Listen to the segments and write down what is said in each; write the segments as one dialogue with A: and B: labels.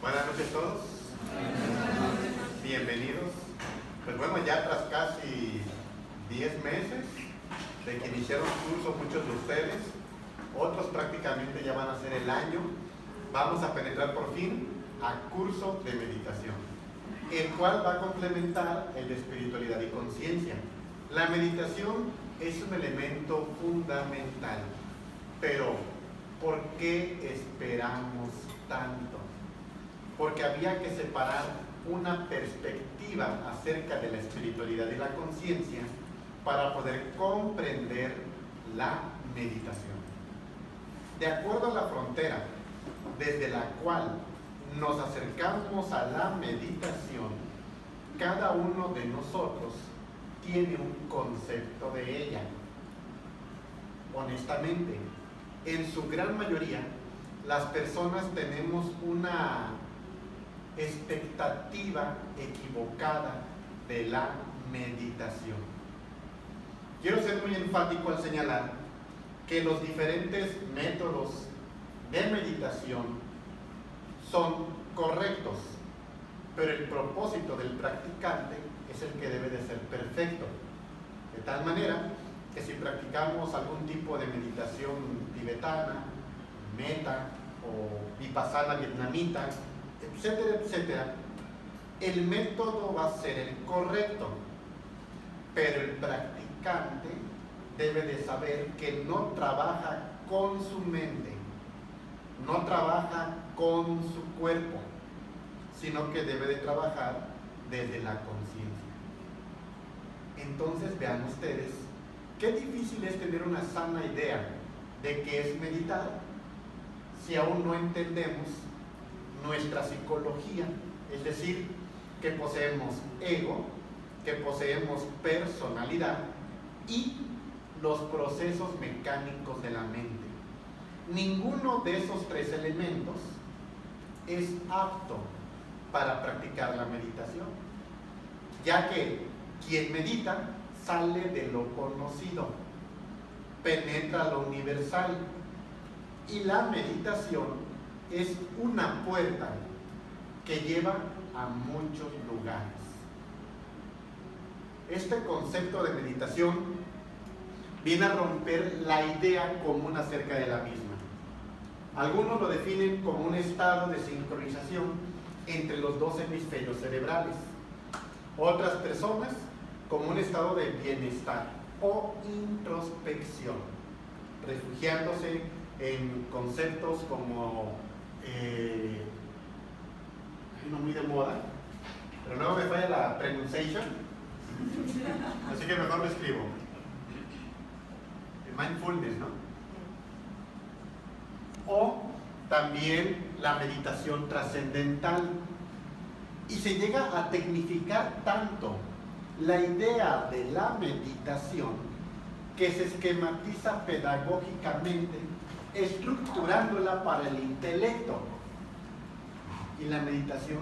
A: Buenas noches a todos. Bienvenidos. Pues bueno, ya tras casi 10 meses de que iniciaron curso muchos de ustedes, otros prácticamente ya van a ser el año, vamos a penetrar por fin a curso de meditación, el cual va a complementar el de espiritualidad y conciencia. La meditación es un elemento fundamental, pero ¿por qué esperamos tanto? Porque había que separar una perspectiva acerca de la espiritualidad y la conciencia para poder comprender la meditación. De acuerdo a la frontera desde la cual nos acercamos a la meditación, cada uno de nosotros tiene un concepto de ella. Honestamente, en su gran mayoría, las personas tenemos una expectativa equivocada de la meditación. Quiero ser muy enfático al señalar que los diferentes métodos de meditación son correctos, pero el propósito del practicante es el que debe de ser perfecto, de tal manera que si practicamos algún tipo de meditación tibetana, meta o vipassana vietnamita, etcétera, etcétera, el método va a ser el correcto, pero el practicante debe de saber que no trabaja con su mente, no trabaja con su cuerpo, sino que debe de trabajar desde la conciencia. Entonces vean ustedes qué difícil es tener una sana idea de qué es meditar si aún no entendemos nuestra psicología, es decir, que poseemos ego, que poseemos personalidad y los procesos mecánicos de la mente. Ninguno de esos tres elementos es apto para practicar la meditación, ya que quien medita sale de lo conocido, penetra lo universal, y la meditación es una puerta que lleva a muchos lugares. Este concepto de meditación viene a romper la idea común acerca de la misma. Algunos lo definen como un estado de sincronización entre los dos hemisferios cerebrales. Otras personas como un estado de bienestar o introspección, refugiándose en conceptos como no muy de moda, pero luego me falla la pronunciation, así que mejor lo escribo. Mindfulness, ¿no? O también la meditación trascendental. Y se llega a tecnificar tanto la idea de la meditación que se esquematiza pedagógicamente, estructurándola para el intelecto, y la meditación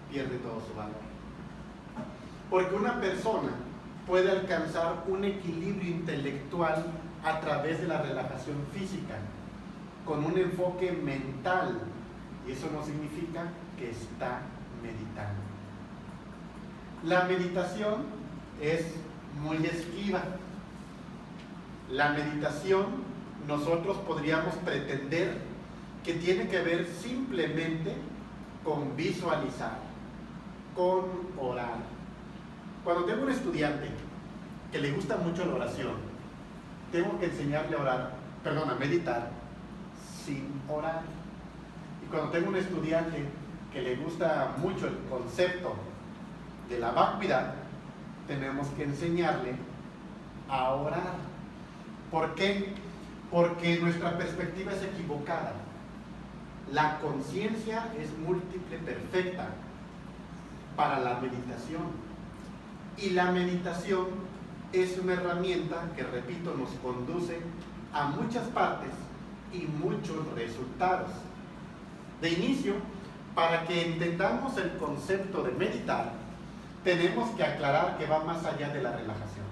A: pierde todo su valor. Porque una persona puede alcanzar un equilibrio intelectual a través de la relajación física, con un enfoque mental, y eso no significa que está meditando. La meditación es muy esquiva. La meditación nosotros podríamos pretender que tiene que ver simplemente con visualizar, con orar. Cuando tengo un estudiante que le gusta mucho la oración, tengo que enseñarle a meditar sin orar. Y cuando tengo un estudiante que le gusta mucho el concepto de la vacuidad, tenemos que enseñarle a orar. ¿Por qué? Porque nuestra perspectiva es equivocada. La conciencia es múltiple perfecta para la meditación. Y la meditación es una herramienta que, repito, nos conduce a muchas partes y muchos resultados. De inicio, para que entendamos el concepto de meditar, tenemos que aclarar que va más allá de la relajación.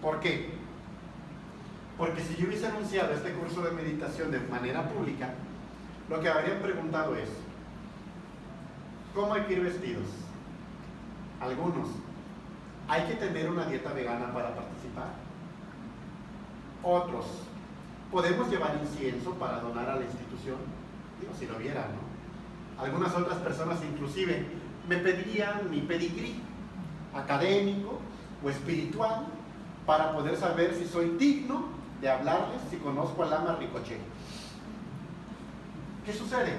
A: ¿Por qué? Porque si yo hubiese anunciado este curso de meditación de manera pública, lo que habrían preguntado es: ¿Cómo hay que ir vestidos? Algunos. ¿Hay que tener una dieta vegana para participar? Otros. ¿Podemos llevar incienso para donar a la institución? Digo, si lo vieran, ¿no? Algunas otras personas inclusive me pedirían mi pedigrí académico o espiritual para poder saber si soy digno de hablarles, si conozco al Lama Rinpoché. ¿Qué sucede?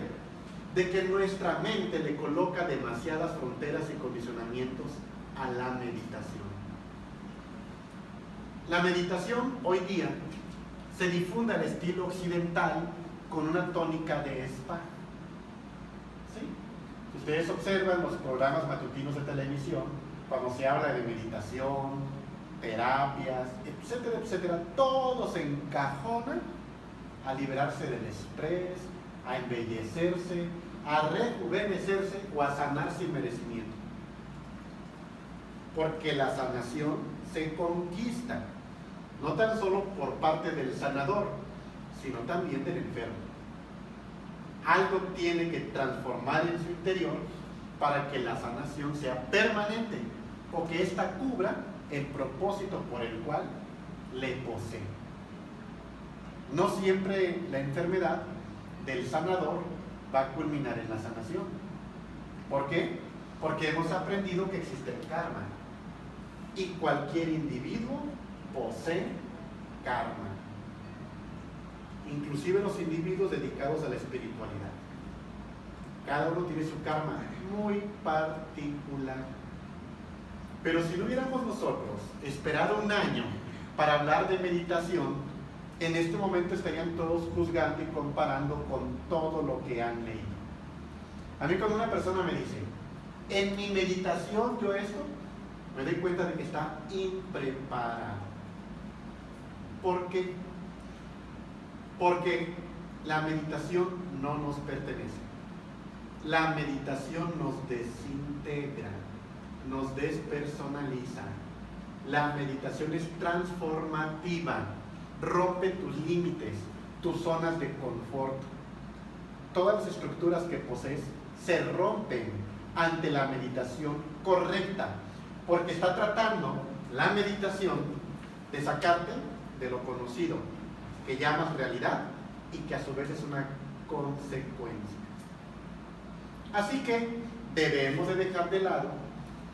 A: De que nuestra mente le coloca demasiadas fronteras y condicionamientos a la meditación. La meditación hoy día se difunde al estilo occidental con una tónica de spa. ¿Sí? Si ustedes observan los programas matutinos de televisión, cuando se habla de meditación, terapias, etcétera, etcétera, todo se encajona a liberarse del estrés, a embellecerse, a rejuvenecerse o a sanar sin merecimiento. Porque la sanación se conquista, no tan solo por parte del sanador, sino también del enfermo. Algo tiene que transformar en su interior para que la sanación sea permanente o que ésta cubra el propósito por el cual le posee. No siempre la enfermedad del sanador va a culminar en la sanación. ¿Por qué? Porque hemos aprendido que existe el karma y cualquier individuo posee karma, inclusive los individuos dedicados a la espiritualidad. Cada uno tiene su karma muy particular. Pero si no hubiéramos nosotros esperado un año para hablar de meditación, en este momento estarían todos juzgando y comparando con todo lo que han leído. A mí cuando una persona me dice, en mi meditación yo esto, me doy cuenta de que está impreparado. ¿Por qué? Porque la meditación no nos pertenece. La meditación nos desintegra, nos despersonaliza. La meditación es transformativa, rompe tus límites, tus zonas de confort. Todas las estructuras que posees se rompen ante la meditación correcta, porque está tratando la meditación de sacarte de lo conocido, que llamas realidad y que a su vez es una consecuencia. Así que debemos de dejar de lado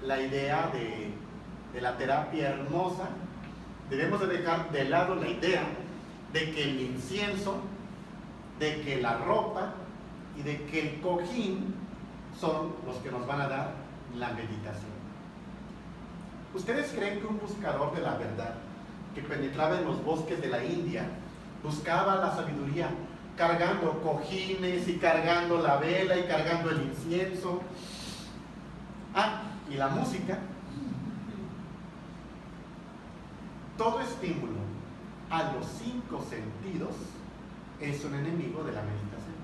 A: la idea de la terapia hermosa, debemos de dejar de lado la idea de que el incienso, de que la ropa y de que el cojín son los que nos van a dar la meditación. ¿Ustedes creen que un buscador de la verdad que penetraba en los bosques de la India buscaba la sabiduría cargando cojines y cargando la vela y cargando el incienso? Y la música. Todo estímulo a los 5 sentidos es un enemigo de la meditación.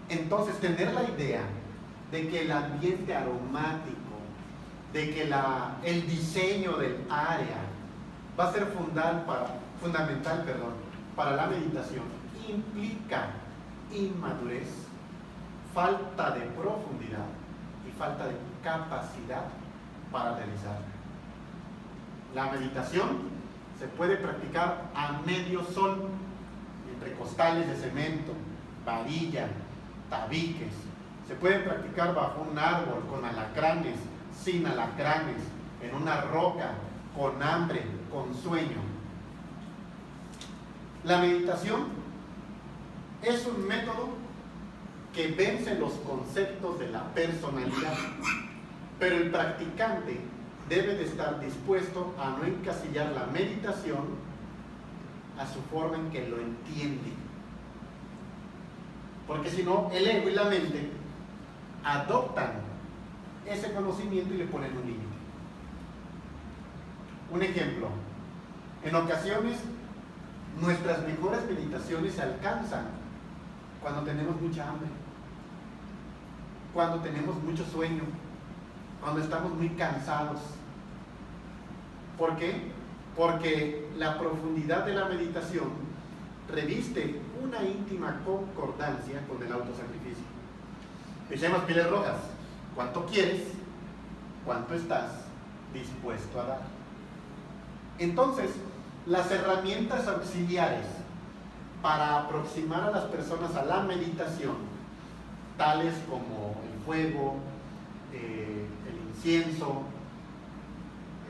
A: Entonces, tener la idea de que el ambiente aromático, de que el diseño del área va a ser fundamental para la meditación, implica inmadurez, falta de profundidad y falta de capacidad para realizarla. La meditación se puede practicar a medio sol, entre costales de cemento, varilla, tabiques. Se puede practicar bajo un árbol, con alacranes, sin alacranes, en una roca, con hambre, con sueño. La meditación es un método que vence los conceptos de la personalidad, pero el practicante debe de estar dispuesto a no encasillar la meditación a su forma en que lo entiende. Porque si no, el ego y la mente adoptan ese conocimiento y le ponen un límite. Un ejemplo, en ocasiones nuestras mejores meditaciones se alcanzan cuando tenemos mucha hambre, cuando tenemos mucho sueño, cuando estamos muy cansados. ¿Por qué? Porque la profundidad de la meditación reviste una íntima concordancia con el autosacrificio. Echemos pieles rojas. ¿Cuánto quieres? ¿Cuánto estás dispuesto a dar? Entonces, las herramientas auxiliares para aproximar a las personas a la meditación, tales como el fuego, el incienso,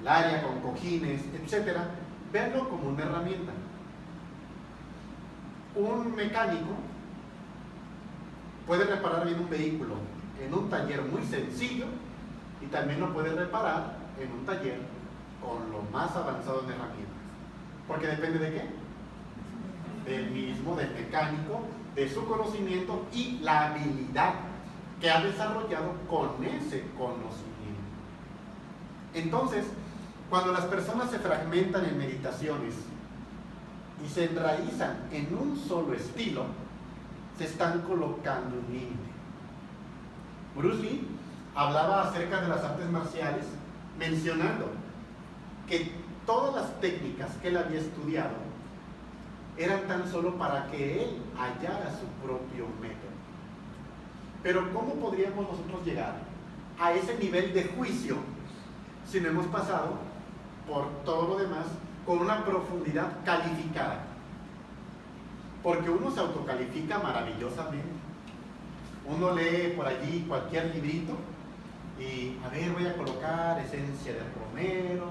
A: el área con cojines, etc., véanlo como una herramienta. Un mecánico puede reparar bien un vehículo en un taller muy sencillo y también lo puede reparar en un taller con lo más avanzado en herramientas. Porque depende de qué? Del mismo, del mecánico, de su conocimiento y la habilidad que ha desarrollado con ese conocimiento. Entonces, cuando las personas se fragmentan en meditaciones y se enraizan en un solo estilo, se están colocando un límite. Bruce Lee hablaba acerca de las artes marciales mencionando que todas las técnicas que él había estudiado eran tan solo para que él hallara su propio método. Pero ¿cómo podríamos nosotros llegar a ese nivel de juicio si no hemos pasado por todo lo demás con una profundidad calificada? Porque uno se autocalifica maravillosamente. Uno lee por allí cualquier librito y, a ver, voy a colocar esencia de romero,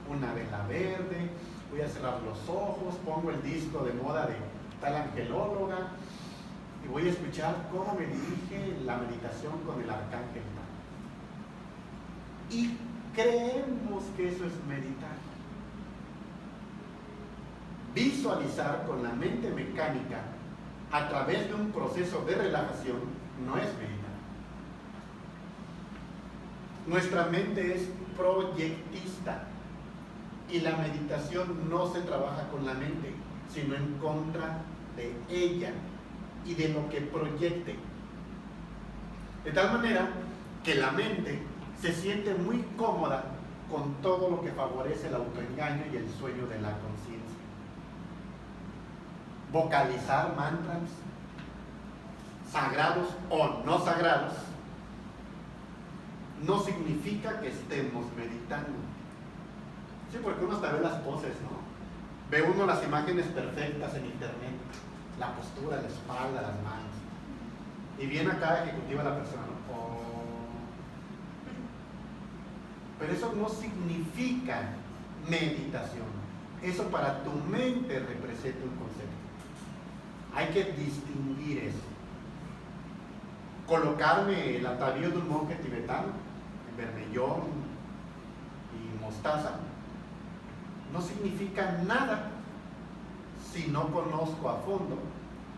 A: una vela verde, voy a cerrar los ojos, pongo el disco de moda de tal angelóloga y voy a escuchar cómo me dirige la meditación con el arcángel tal. Y creemos que eso es meditar. Visualizar con la mente mecánica a través de un proceso de relajación no es meditar. Nuestra mente es proyectista y la meditación no se trabaja con la mente, sino en contra de ella y de lo que proyecte. De tal manera que la mente se siente muy cómoda con todo lo que favorece el autoengaño y el sueño de la conciencia. Vocalizar mantras, sagrados o no sagrados, no significa que estemos meditando. Sí, porque uno hasta ve las poses, ¿no? Ve uno las imágenes perfectas en internet, la postura, la espalda, las manos. Y viene acá ejecutiva la persona, ¿no? Oh. Pero eso no significa meditación. Eso para tu mente representa un concepto. Hay que distinguir eso. Colocarme el atavío de un monje tibetano, en vermellón y mostaza, no significa nada si no conozco a fondo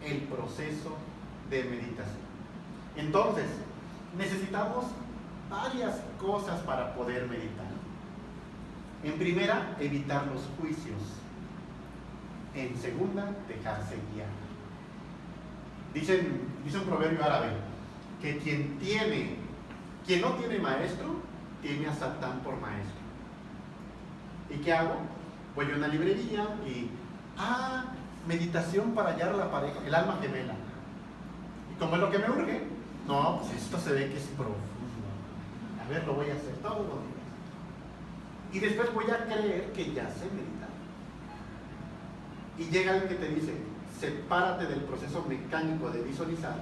A: el proceso de meditación. Entonces, necesitamos varias cosas para poder meditar. En primera, evitar los juicios. En segunda, dejarse guiar. Dice un proverbio árabe que quien no tiene maestro, tiene a Satán por maestro. ¿Y qué hago? Voy a una librería y, meditación para hallar la pareja, el alma gemela. ¿Y cómo es lo que me urge? No, pues esto se ve que es profundo. A ver, lo voy a hacer todos los días. Y después voy a creer que ya sé meditar. Y llega alguien que te dice, sepárate del proceso mecánico de visualizar.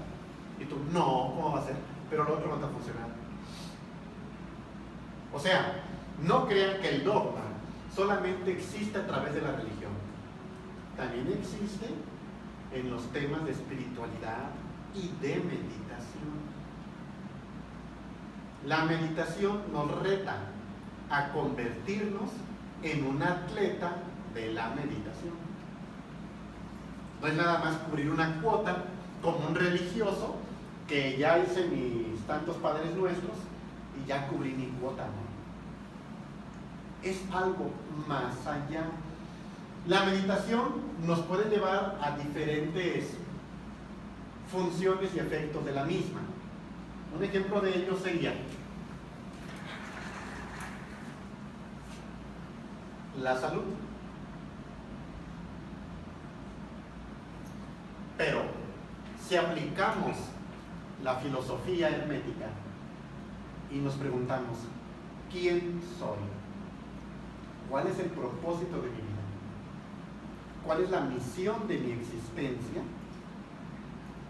A: Y tú, no, ¿cómo va a ser? Pero lo otro no está funcionando. O sea, no crean que el dogma solamente existe a través de la religión. También existe en los temas de espiritualidad y de meditación. La meditación nos reta a convertirnos en un atleta de la meditación. No es nada más cubrir una cuota como un religioso que ya hice mis tantos padres nuestros y ya cubrí mi cuota, ¿no? Es algo más allá. La meditación nos puede llevar a diferentes funciones y efectos de la misma. Un ejemplo de ello sería la salud. Pero si aplicamos la filosofía hermética y nos preguntamos, ¿quién soy? ¿Cuál es el propósito de mi vida? ¿Cuál es la misión de mi existencia?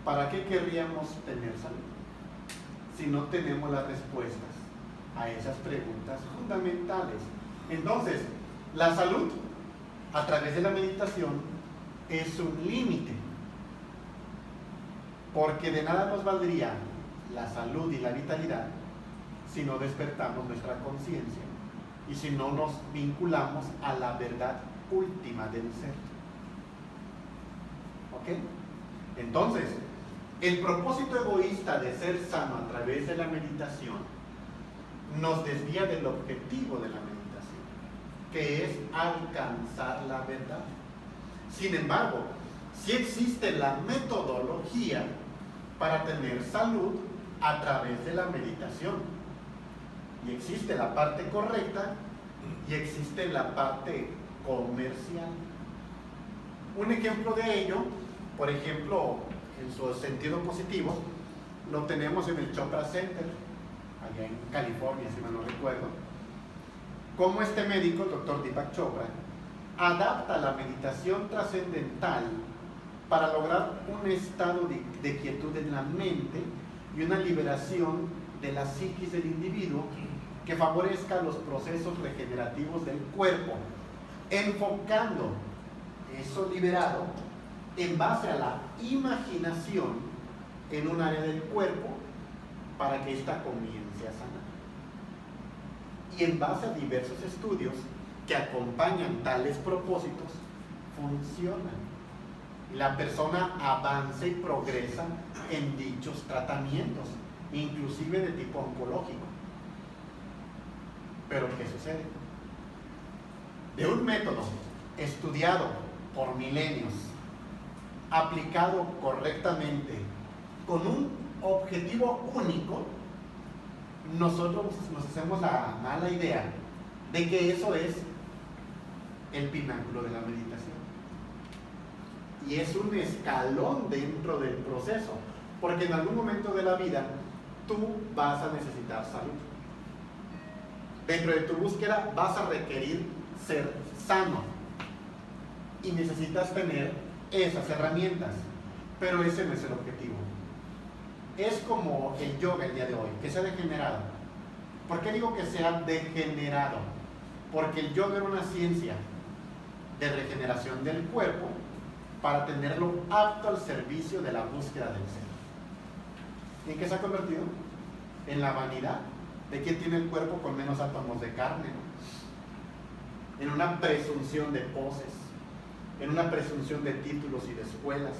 A: ¿Para qué querríamos tener salud? Si no tenemos las respuestas a esas preguntas fundamentales. Entonces, la salud, a través de la meditación, es un límite. Porque de nada nos valdría la salud y la vitalidad si no despertamos nuestra conciencia y si no nos vinculamos a la verdad última del ser. ¿Ok? Entonces, el propósito egoísta de ser sano a través de la meditación nos desvía del objetivo de la meditación, que es alcanzar la verdad. Sin embargo, sí existe la metodología para tener salud a través de la meditación. Y existe la parte correcta y existe la parte comercial. Un ejemplo de ello, por ejemplo, en su sentido positivo, lo tenemos en el Chopra Center, allá en California, si mal no recuerdo, cómo este médico, el doctor Deepak Chopra, adapta la meditación trascendental para lograr un estado de quietud en la mente y una liberación de la psiquis del individuo que favorezca los procesos regenerativos del cuerpo, enfocando eso liberado en base a la imaginación en un área del cuerpo para que ésta comience a sanar. Y en base a diversos estudios que acompañan tales propósitos, funcionan. La persona avanza y progresa en dichos tratamientos, inclusive de tipo oncológico. Pero ¿qué sucede? De un método estudiado por milenios, aplicado correctamente, con un objetivo único, nosotros nos hacemos la mala idea de que eso es el pináculo de la meditación. Y es un escalón dentro del proceso, porque en algún momento de la vida tú vas a necesitar salud. Dentro de tu búsqueda vas a requerir ser sano y necesitas tener esas herramientas, pero ese no es el objetivo. Es como el yoga el día de hoy, que se ha degenerado. ¿Por qué digo que se ha degenerado? Porque el yoga era una ciencia de regeneración del cuerpo para tenerlo apto al servicio de la búsqueda del ser. ¿Y en qué se ha convertido? En la vanidad de quien tiene el cuerpo con menos átomos de carne, ¿no? En una presunción de poses, en una presunción de títulos y de escuelas.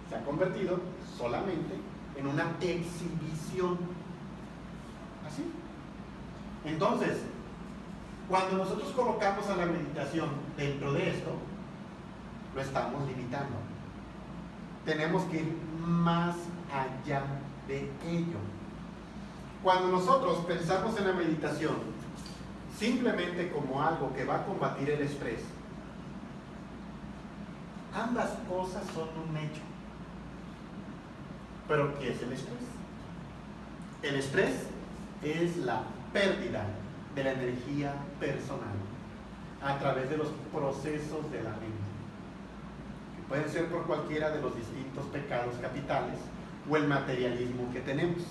A: Se ha convertido solamente en una exhibición. ¿Así? Entonces, cuando nosotros colocamos a la meditación dentro de esto, lo estamos limitando. Tenemos que ir más allá de ello. Cuando nosotros pensamos en la meditación simplemente como algo que va a combatir el estrés, ambas cosas son un hecho. ¿Pero qué es el estrés? El estrés es la pérdida de la energía personal a través de los procesos de la mente, que pueden ser por cualquiera de los distintos pecados capitales o el materialismo que tenemos.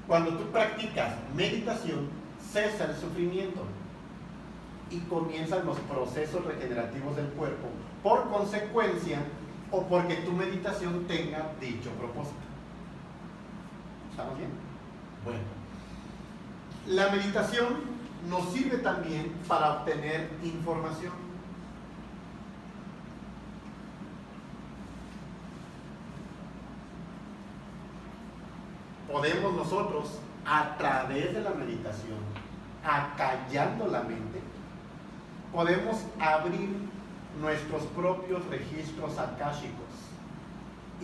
A: Cuando tú practicas meditación, cesa el sufrimiento y comienzan los procesos regenerativos del cuerpo, por consecuencia o porque tu meditación tenga dicho propósito. ¿Estamos bien? Bueno, la meditación nos sirve también para obtener información. Podemos nosotros, a través de la meditación, acallando la mente, podemos abrir nuestros propios registros akáshicos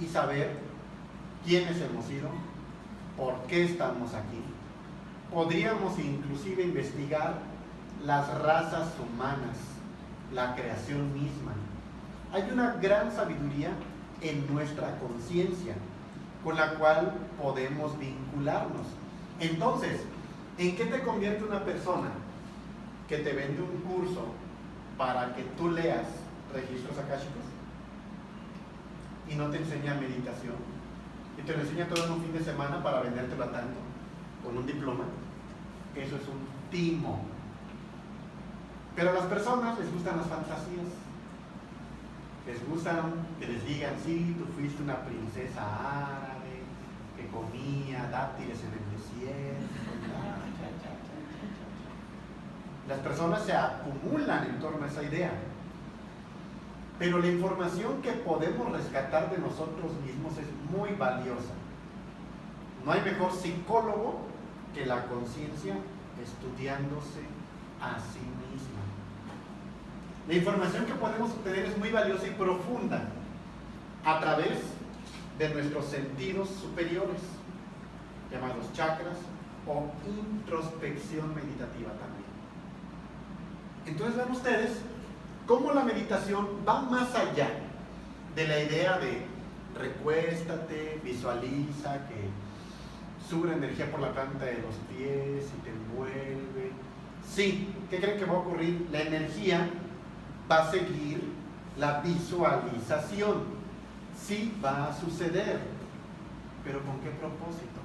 A: y saber quiénes hemos sido, por qué estamos aquí. Podríamos inclusive investigar las razas humanas, la creación misma. Hay una gran sabiduría en nuestra conciencia con la cual podemos vincularnos. Entonces, ¿en qué te convierte una persona que te vende un curso para que tú leas registros akáshicos y no te enseña meditación y te lo enseña todo en un fin de semana para vendértelo a tanto con un diploma? Eso es un timo. Pero a las personas les gustan las fantasías, les gustan que les digan: sí, tú fuiste una princesa árabe que comía dátiles en el desierto. Las personas se acumulan en torno a esa idea. Pero la información que podemos rescatar de nosotros mismos es muy valiosa. No hay mejor psicólogo que la conciencia estudiándose a sí misma. La información que podemos obtener es muy valiosa y profunda a través de nuestros sentidos superiores, llamados chakras, o introspección meditativa también. Entonces vean ustedes cómo la meditación va más allá de la idea de recuéstate, visualiza que sube la energía por la planta de los pies y te envuelve. Sí, ¿qué creen que va a ocurrir? La energía va a seguir la visualización. Sí, va a suceder. ¿Pero con qué propósito?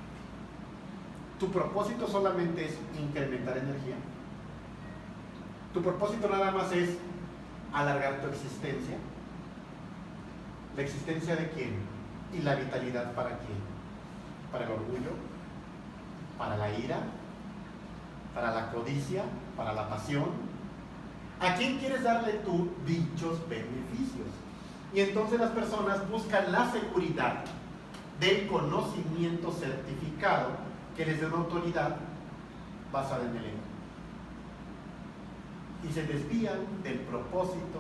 A: ¿Tu propósito solamente es incrementar energía? ¿Tu propósito nada más es alargar tu existencia? ¿La existencia de quién? ¿Y la vitalidad para quién? ¿Para el orgullo? ¿Para la ira? ¿Para la codicia? ¿Para la pasión? ¿A quién quieres darle tú dichos beneficios? Y entonces las personas buscan la seguridad del conocimiento certificado que les dé una autoridad basada en el ego. Y se desvían del propósito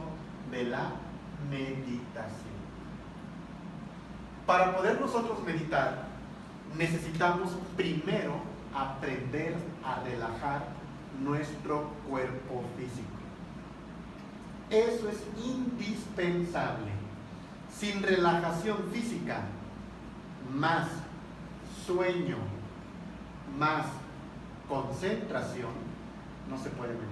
A: de la meditación. Para poder nosotros meditar, necesitamos primero aprender a relajar nuestro cuerpo físico. Eso es indispensable. Sin relajación física, más sueño, más concentración, no se puede meditar.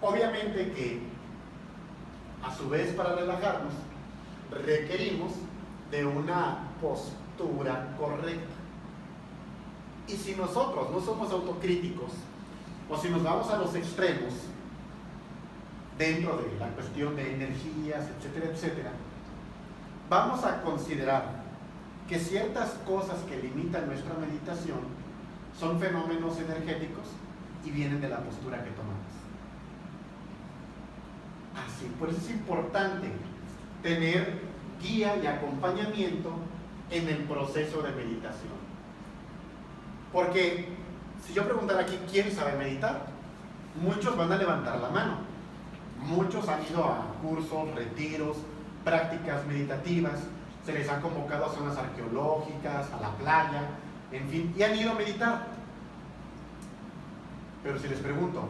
A: Obviamente que, a su vez, para relajarnos, requerimos de una postura correcta. Y si nosotros no somos autocríticos, o si nos vamos a los extremos, dentro de la cuestión de energías, etcétera, etcétera, vamos a considerar que ciertas cosas que limitan nuestra meditación son fenómenos energéticos y vienen de la postura que tomamos. Así, por eso es importante tener guía y acompañamiento en el proceso de meditación. Porque si yo preguntara aquí quién sabe meditar, muchos van a levantar la mano. Muchos han ido a cursos, retiros, prácticas meditativas, se les ha convocado a zonas arqueológicas, a la playa, en fin, y han ido a meditar. Pero si les pregunto,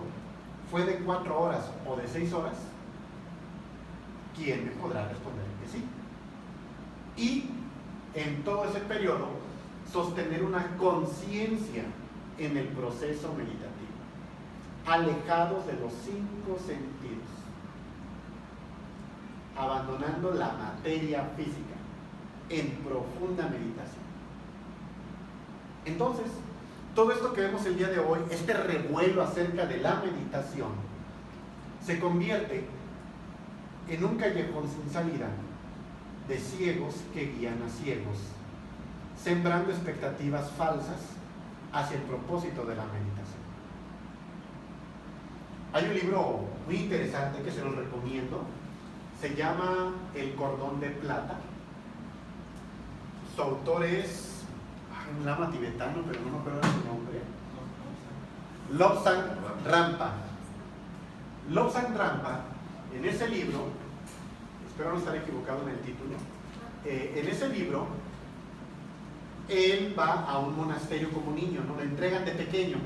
A: ¿fue de 4 horas o de 6 horas? ¿Quién me podrá responder que sí? Y en todo ese periodo, sostener una conciencia en el proceso meditativo, alejados de los 5 sentidos, abandonando la materia física en profunda meditación. Entonces, todo esto que vemos el día de hoy, este revuelo acerca de la meditación, se convierte en un callejón sin salida de ciegos que guían a ciegos, sembrando expectativas falsas hacia el propósito de la meditación. Hay un libro muy interesante que se los recomiendo, se llama El Cordón de Plata. Su autor es un lama tibetano, pero no me acuerdo de su nombre. Lobsang Rampa. Lobsang Rampa, en ese libro, espero no estar equivocado en el título, en ese libro, él va a un monasterio como niño, ¿no? Le entregan de pequeño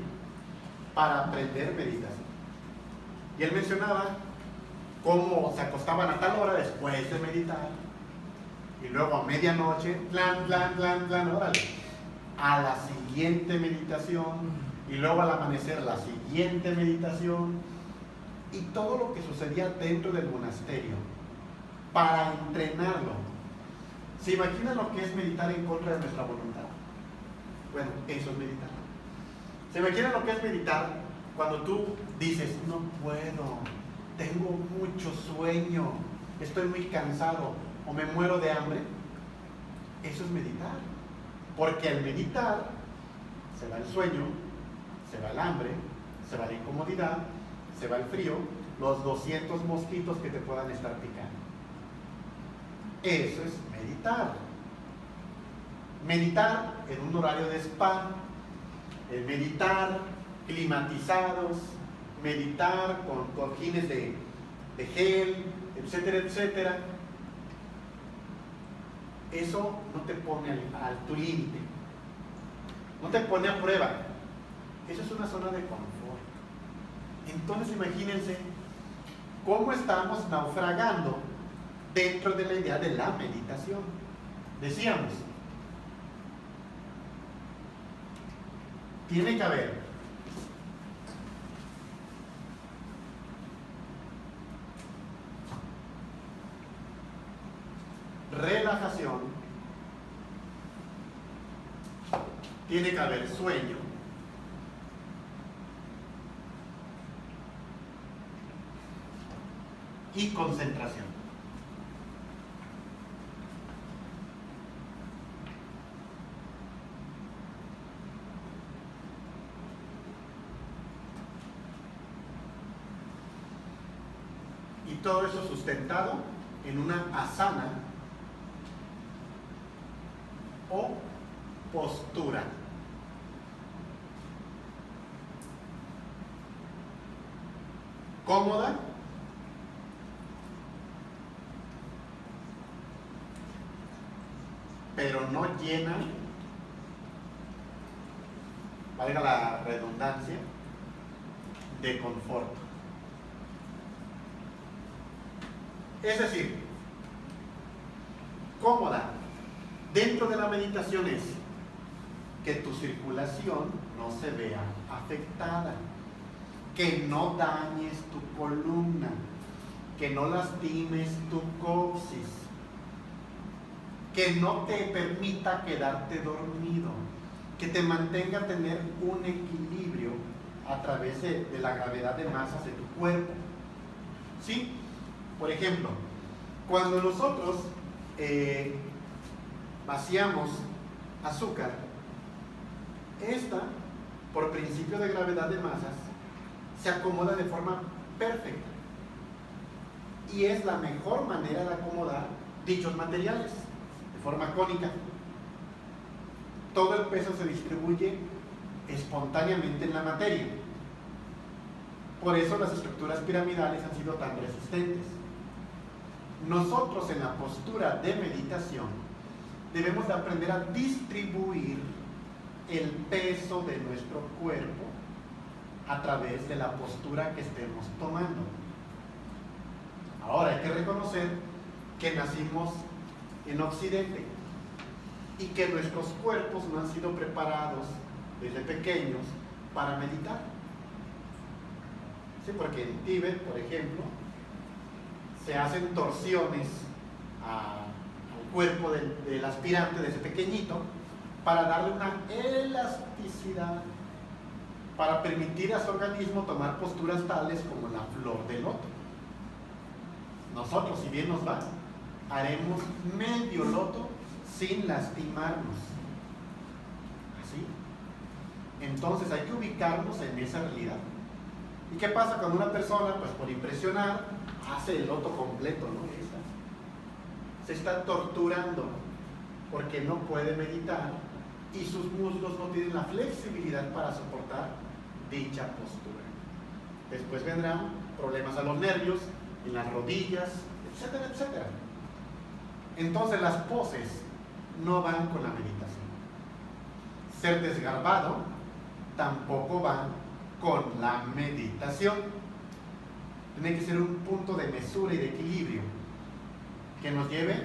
A: para aprender meditación. Y él mencionaba cómo se acostaban a tal hora después de meditar, Y luego a medianoche, órale, a la siguiente meditación, y luego al amanecer la siguiente meditación, y todo lo que sucedía dentro del monasterio para entrenarlo. ¿Se imaginan lo que es meditar en contra de nuestra voluntad? Bueno, eso es meditar. ¿Se imaginan lo que es meditar cuando tú dices, no puedo, tengo mucho sueño, estoy muy cansado o me muero de hambre? Eso es meditar. Porque al meditar se va el sueño, se va el hambre, se va la incomodidad, se va el frío, los 200 mosquitos que te puedan estar picando. Eso es meditar. Meditar en un horario de spa, meditar climatizados, meditar con cojines de gel, etcétera, etcétera. Eso no te pone al tu límite, no te pone a prueba. Eso es una zona de confort. Entonces imagínense cómo estamos naufragando dentro de la idea de la meditación. Decíamos, tiene que haber relajación, tiene que haber sueño, y concentración. Y todo eso sustentado en una asana o postura. Cómoda, pero no llena, valga la redundancia, de confort. Es decir, cómoda dentro de la meditación es que tu circulación no se vea afectada, que no dañes tu columna, que no lastimes tu coxis, que no te permita quedarte dormido, que te mantenga tener un equilibrio a través de la gravedad de masas de tu cuerpo. ¿Sí? Por ejemplo, cuando nosotros vaciamos azúcar, esta, por principio de gravedad de masas, se acomoda de forma perfecta. Y es la mejor manera de acomodar dichos materiales, de forma cónica. Todo el peso se distribuye espontáneamente en la materia. Por eso las estructuras piramidales han sido tan resistentes. Nosotros en la postura de meditación debemos de aprender a distribuir el peso de nuestro cuerpo a través de la postura que estemos tomando. Ahora hay que reconocer que nacimos en Occidente y que nuestros cuerpos no han sido preparados desde pequeños para meditar. Sí, porque en Tíbet, por ejemplo, se hacen torsiones al cuerpo del aspirante desde pequeñito para darle una elasticidad, para permitir a su organismo tomar posturas tales como la flor de loto. Nosotros, si bien nos va, haremos medio loto sin lastimarnos. ¿Así? Entonces hay que ubicarnos en esa realidad. ¿Y qué pasa cuando una persona, pues por impresionar, hace el loto completo, ¿no? Se está torturando porque no puede meditar y sus muslos no tienen la flexibilidad para soportar dicha postura. Después vendrán problemas a los nervios, en las rodillas, etcétera, etcétera. Entonces las poses no van con la meditación. Ser desgarbado tampoco va con la meditación. Tiene que ser un punto de mesura y de equilibrio que nos lleve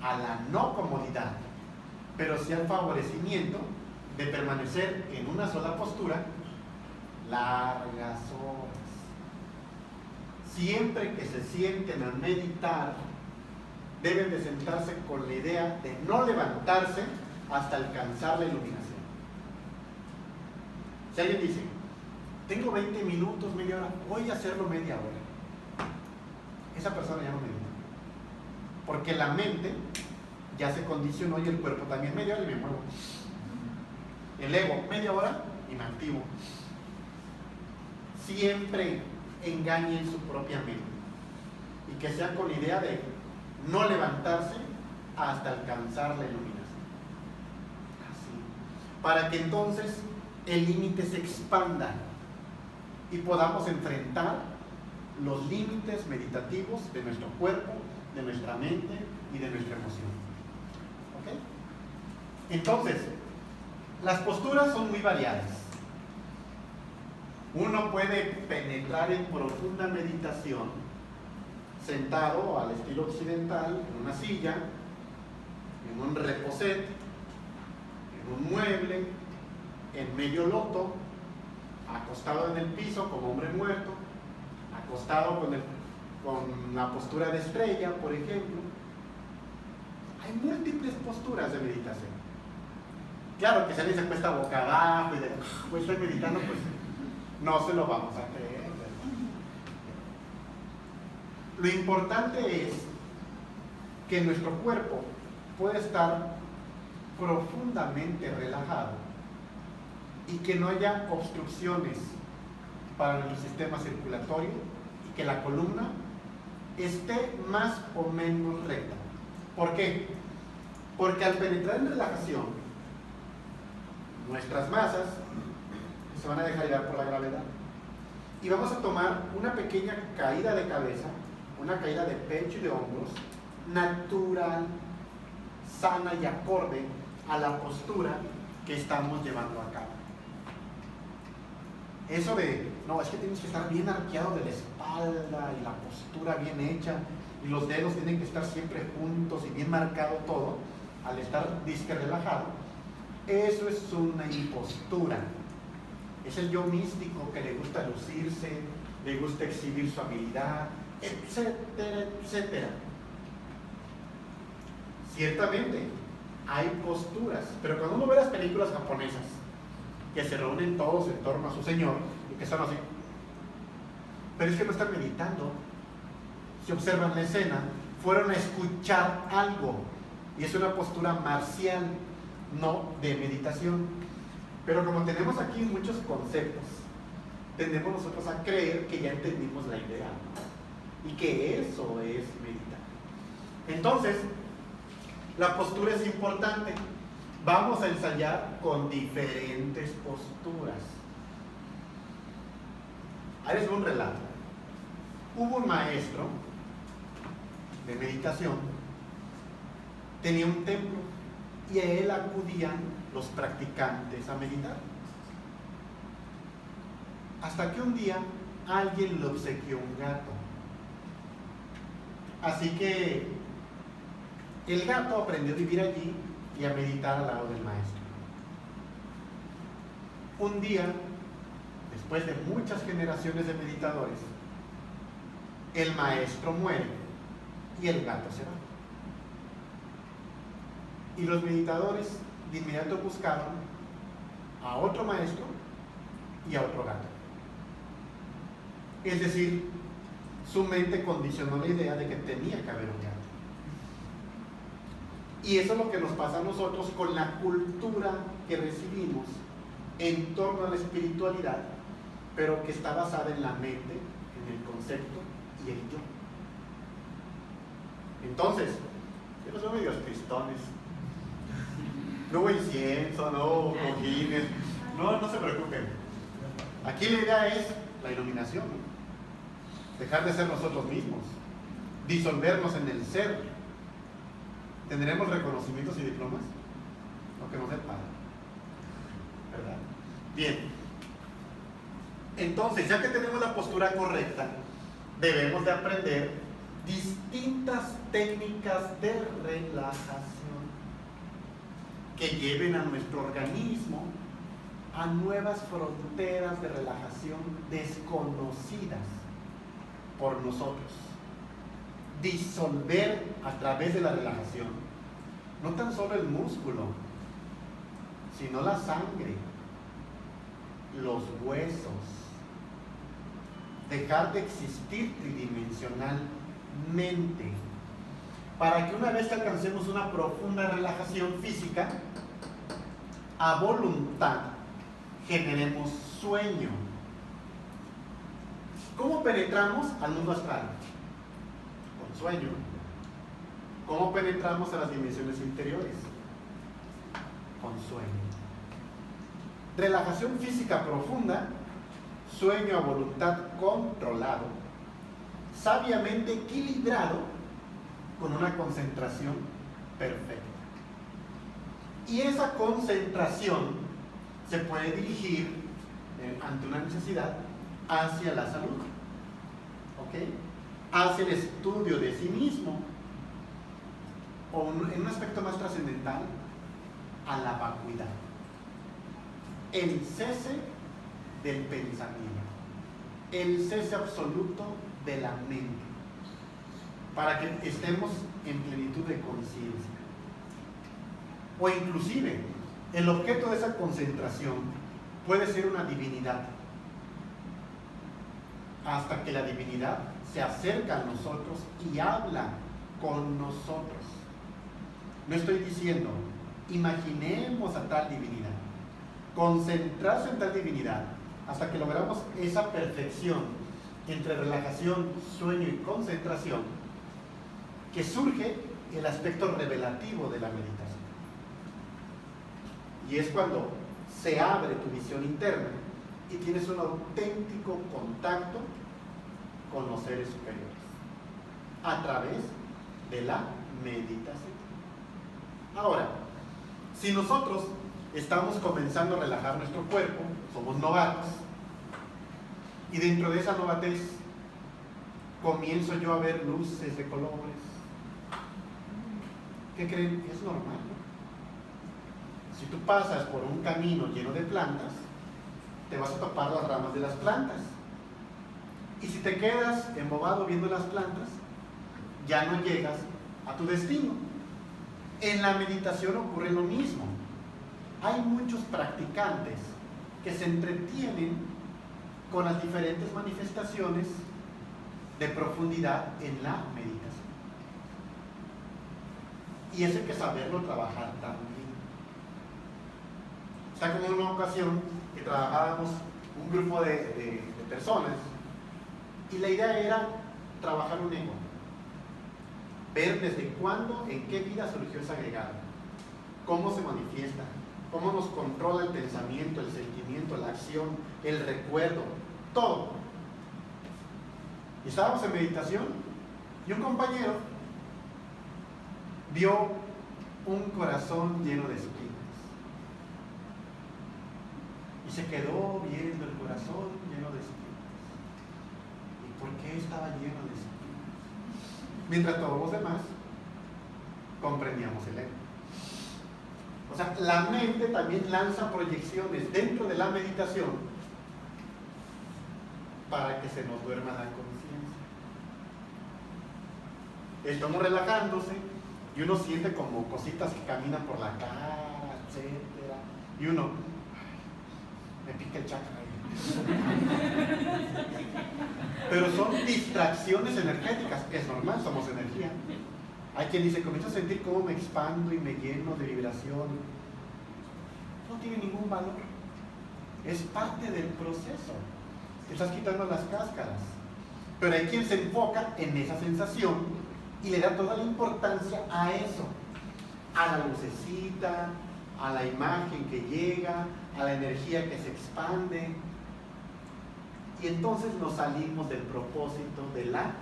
A: a la no comodidad, pero sí al favorecimiento de permanecer en una sola postura largas horas. Siempre que se sienten a meditar, deben de sentarse con la idea de no levantarse hasta alcanzar la iluminación. Si alguien dice, tengo 20 minutos, media hora, voy a hacerlo media hora, esa persona ya no medita, porque la mente ya se condicionó y el cuerpo también. Media hora y me muevo. El ego, media hora y me activo. Siempre engañen su propia mente y que sean con la idea de no levantarse hasta alcanzar la iluminación. Así. Para que entonces el límite se expanda y podamos enfrentar los límites meditativos de nuestro cuerpo, de nuestra mente y de nuestra emoción. ¿Ok? Entonces, las posturas son muy variadas. Uno puede penetrar en profunda meditación sentado al estilo occidental, en una silla, en un reposet, en un mueble, en medio loto, acostado en el piso como hombre muerto, acostado con la postura de estrella, por ejemplo. Hay múltiples posturas de meditación. Claro que si alguien se acuesta boca abajo y de, pues estoy meditando, pues no se lo vamos a creer, ¿verdad? Lo importante es que nuestro cuerpo puede estar profundamente relajado y que no haya obstrucciones para nuestro sistema circulatorio y que la columna esté más o menos recta. ¿Por qué? Porque al penetrar en relajación, nuestras masas se van a dejar llevar por la gravedad y vamos a tomar una pequeña caída de cabeza, una caída de pecho y de hombros, natural, sana y acorde a la postura que estamos llevando a cabo. Eso de, no, es que tienes que estar bien arqueado de la espalda y la postura bien hecha y los dedos tienen que estar siempre juntos y bien marcado todo, al estar disque relajado, eso es una impostura. Es el yo místico que le gusta lucirse, le gusta exhibir su habilidad, etcétera, etcétera. Ciertamente hay posturas, pero cuando uno ve las películas japonesas que se reúnen todos en torno a su señor y que están así, pero es que no están meditando. Si observan la escena, fueron a escuchar algo y es una postura marcial, no de meditación. Pero como tenemos aquí muchos conceptos, tendemos nosotros a creer que ya entendimos la idea, ¿no? Y que eso es meditar. Entonces, la postura es importante. Vamos a ensayar con diferentes posturas. Ahí les doy un relato. Hubo un maestro de meditación, tenía un templo y a él acudían los practicantes a meditar. Hasta que un día alguien le obsequió un gato. Así que el gato aprendió a vivir allí y a meditar al lado del maestro. Un día, después de muchas generaciones de meditadores, el maestro muere y el gato se va. Y los meditadores de inmediato buscaron a otro maestro y a otro gato. Es decir, su mente condicionó la idea de que tenía que haber un gato. Y eso es lo que nos pasa a nosotros con la cultura que recibimos en torno a la espiritualidad, pero que está basada en la mente, en el concepto y el yo. Entonces, yo no soy medios tristones. No hubo incienso, no hubo cojines. No se preocupen. Aquí la idea es la iluminación. Dejar de ser nosotros mismos. Disolvernos en el ser. ¿Tendremos reconocimientos y diplomas? Lo que nos separa. ¿Verdad? Bien. Entonces, ya que tenemos la postura correcta, debemos de aprender distintas técnicas de relajación que lleven a nuestro organismo a nuevas fronteras de relajación desconocidas por nosotros. Disolver a través de la relajación no tan solo el músculo, sino la sangre, los huesos, dejar de existir tridimensionalmente, para que una vez que alcancemos una profunda relajación física, a voluntad generemos sueño. ¿Cómo penetramos al mundo astral? Con sueño. ¿Cómo penetramos a las dimensiones interiores? Con sueño. Relajación física profunda, sueño a voluntad controlado, sabiamente equilibrado, con una concentración perfecta. Y esa concentración se puede dirigir ante una necesidad hacia la salud, ¿ok? Hacia el estudio de sí mismo, o en un aspecto más trascendental, a la vacuidad, el cese del pensamiento, el cese absoluto de la mente, para que estemos en plenitud de conciencia. O inclusive, el objeto de esa concentración puede ser una divinidad, hasta que la divinidad se acerca a nosotros y habla con nosotros. No estoy diciendo, imaginemos a tal divinidad, concentrarse en tal divinidad, hasta que logramos esa perfección entre relajación, sueño y concentración, que surge el aspecto revelativo de la meditación. Y es cuando se abre tu visión interna y tienes un auténtico contacto con los seres superiores a través de la meditación. Ahora, si nosotros estamos comenzando a relajar nuestro cuerpo, somos novatos, y dentro de esa novatez comienzo yo a ver luces de colores, ¿qué creen? Es normal, ¿no? Si tú pasas por un camino lleno de plantas, te vas a topar las ramas de las plantas. Y si te quedas embobado viendo las plantas, ya no llegas a tu destino. En la meditación ocurre lo mismo. Hay muchos practicantes que se entretienen con las diferentes manifestaciones de profundidad en la meditación. Y eso hay que saberlo trabajar también. Está como en una ocasión que trabajábamos un grupo de personas y la idea era trabajar un ego, ver desde cuándo, en qué vida surgió ese agregado, cómo se manifiesta, cómo nos controla el pensamiento, el sentimiento, la acción, el recuerdo, todo. Y estábamos en meditación y un compañero vio un corazón lleno de espinas. Y se quedó viendo el corazón lleno de espinas. ¿Y por qué estaba lleno de espinas? Mientras todos los demás comprendíamos el ego. O sea, la mente también lanza proyecciones dentro de la meditación para que se nos duerma la conciencia. Estamos relajándose y uno siente como cositas que caminan por la cara, etcétera. Y uno, me pica el chakra ahí. Pero son distracciones energéticas, es normal, somos energía. Hay quien dice, comienzo a sentir cómo me expando y me lleno de vibración. No tiene ningún valor. Es parte del proceso. Te estás quitando las cáscaras. Pero hay quien se enfoca en esa sensación y le da toda la importancia a eso. A la lucecita, a la imagen que llega, a la energía que se expande. Y entonces nos salimos del propósito de la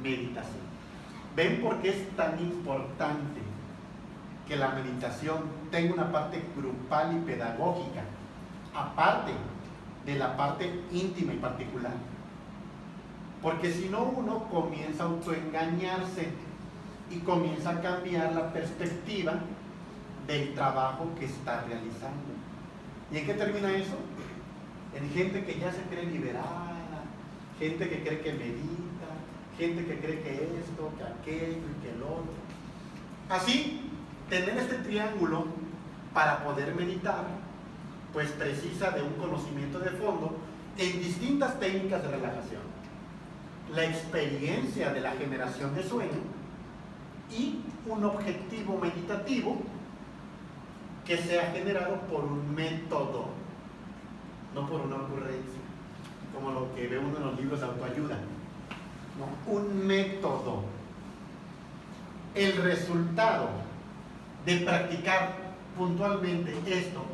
A: meditación. ¿Ven por qué es tan importante que la meditación tenga una parte grupal y pedagógica, aparte de la parte íntima y particular? Porque si no, uno comienza a autoengañarse y comienza a cambiar la perspectiva del trabajo que está realizando. ¿Y en qué termina eso? En gente que ya se cree liberada, gente que cree que medita, gente que cree que esto, que aquello y que el otro. Así, tener este triángulo para poder meditar, pues precisa de un conocimiento de fondo en distintas técnicas de relajación. La experiencia de la generación de sueño y un objetivo meditativo que sea generado por un método, no por una ocurrencia, como lo que ve uno en los libros de autoayuda. No, un método. El resultado de practicar puntualmente esto,